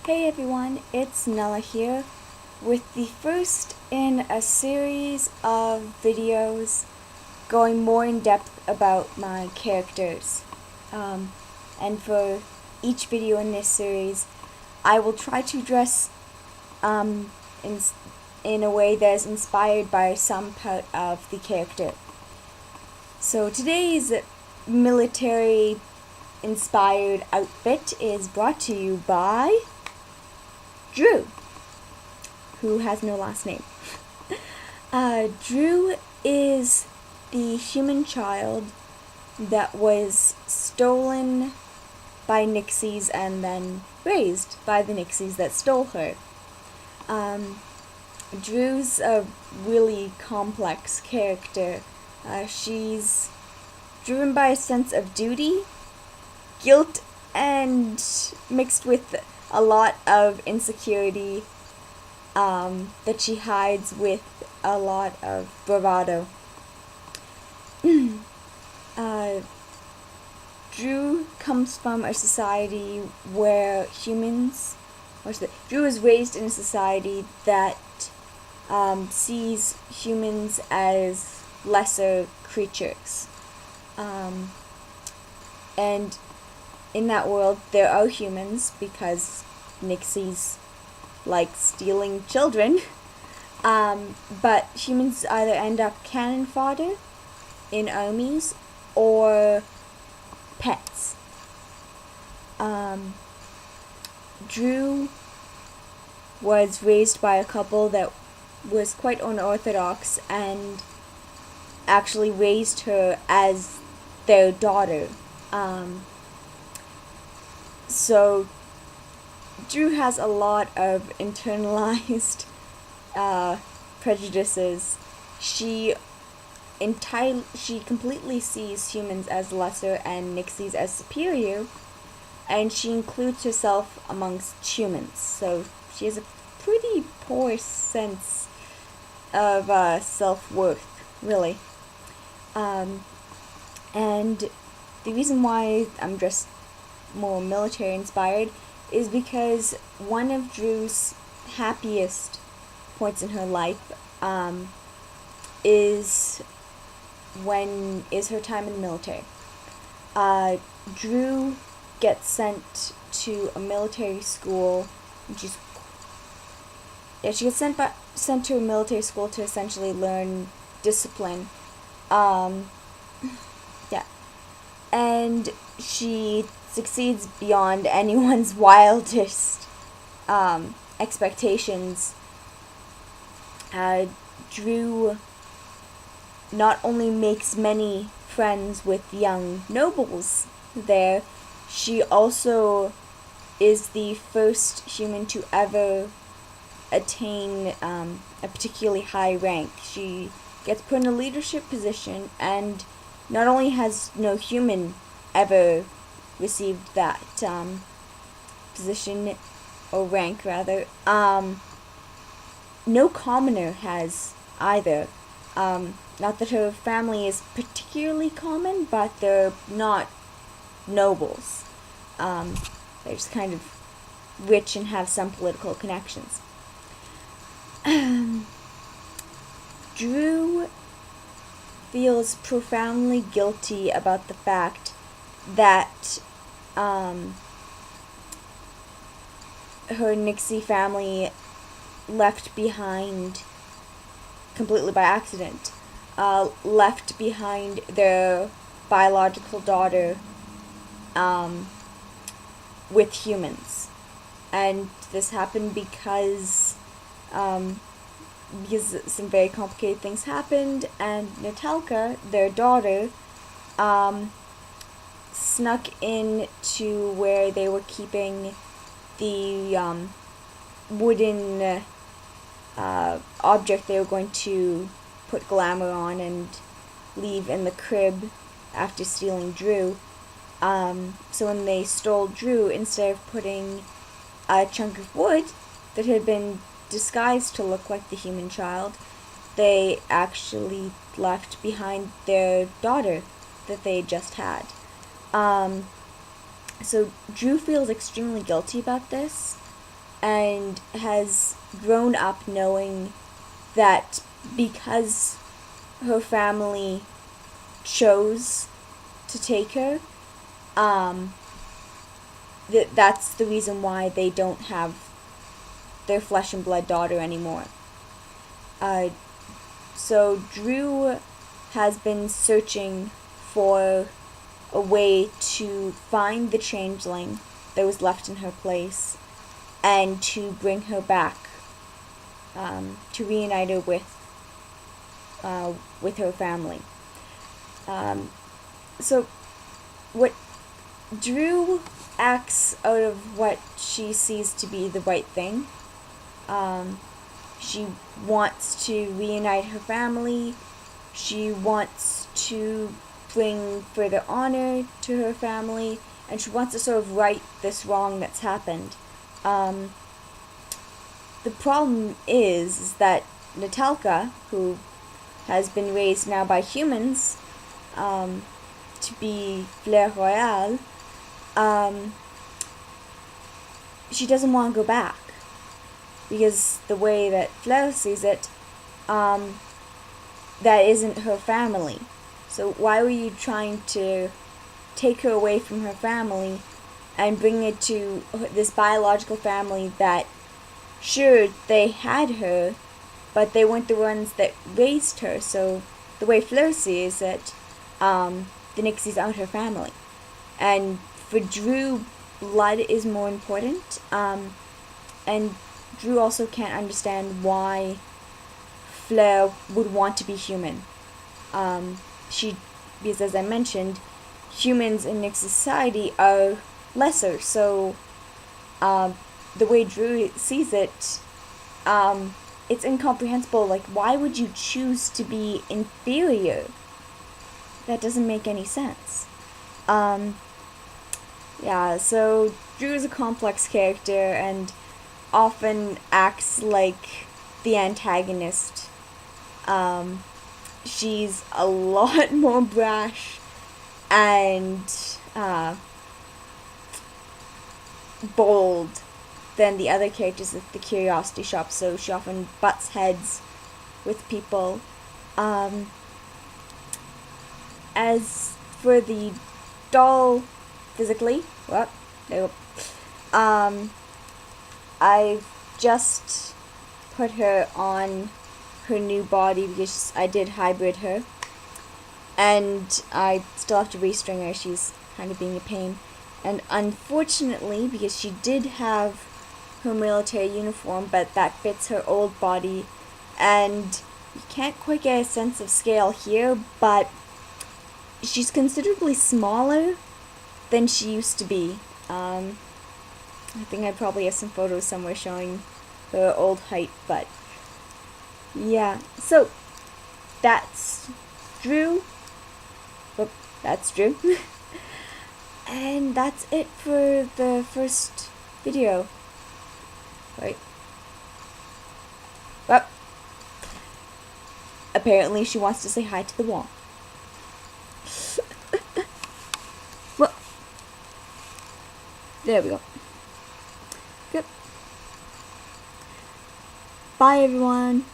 Hey everyone, it's Nella here with the first in a series of videos going more in depth about my characters. And for each video in this series, I will try to dress um, in, in a way that is inspired by some part of the character. So today's military inspired outfit is brought to you by Drew, who has no last name. Drew is the human child that was stolen by Nixies and then raised by the Nixies that stole her. Drew's a really complex character. She's driven by a sense of duty, guilt, and mixed with a lot of insecurity that she hides with a lot of bravado. Drew comes from a society where Drew was raised in a society that sees humans as lesser creatures. And in that world, there are humans because Nixies like stealing children. But humans either end up cannon fodder in armies or pets. Drew was raised by a couple that was quite unorthodox and actually raised her as their daughter. So Drew has a lot of internalized prejudices. She completely sees humans as lesser and Nixies as superior, and she includes herself amongst humans. So she has a pretty poor sense of self-worth, really. And the reason why I'm just more military inspired is because one of Drew's happiest points in her life is her time in the military. Drew gets sent to a military school. She gets sent to a military school to essentially learn discipline. And she succeeds beyond anyone's wildest expectations. Drew not only makes many friends with young nobles there, she also is the first human to ever attain a particularly high rank. She gets put in a leadership position, and not only has no human ever received that position, or rank rather, no commoner has either. Not that her family is particularly common, but they're not nobles. They're just kind of rich and have some political connections. Drew feels profoundly guilty about the fact that her Nixie family left behind completely by accident, left behind their biological daughter with humans. And this happened because some very complicated things happened, and Natalka, their daughter, snuck in to where they were keeping the wooden object they were going to put Glamour on and leave in the crib after stealing Drew. So when they stole Drew, instead of putting a chunk of wood that had been disguised to look like the human child, they actually left behind their daughter that they just had. So Drew feels extremely guilty about this, and has grown up knowing that because her family chose to take her, that's the reason why they don't have their flesh and blood daughter anymore. So Drew has been searching for a way to find the changeling that was left in her place and to bring her back, to reunite her with her family. So what Drew acts out of what she sees to be the right thing. She wants to reunite her family. She wants to bring further honor to her family, and she wants to sort of right this wrong that's happened. The problem is that Natalka, who has been raised now by humans to be Fleur Royale, she doesn't want to go back. Because the way that Fleur sees it, that isn't her family. So why were you trying to take her away from her family and bring it to this biological family that, sure, they had her, but they weren't the ones that raised her. So the way Fleur sees it, the Nixies aren't her family. And for Drew, blood is more important. And Drew also can't understand why Fleur would want to be human. Because as I mentioned, humans in Nix society are lesser, so the way Drew sees it, it's incomprehensible. Like, why would you choose to be inferior? That doesn't make any sense. Yeah, so Drew is a complex character and often acts like the antagonist. She's a lot more brash and bold than the other characters at the Curiosity Shop, so she often butts heads with people. As for the doll physically, well, no. I've just put her on her new body because I did hybrid her, and I still have to restring her. She's kind of being a pain, and unfortunately, because she did have her military uniform, but that fits her old body, and you can't quite get a sense of scale here, but she's considerably smaller than she used to be. I think I probably have some photos somewhere showing her old height, but yeah. So that's Drew. Whoop, that's Drew. And that's it for the first video. Right. Well, apparently she wants to say hi to the wall. Well, there we go. Good. Bye, everyone.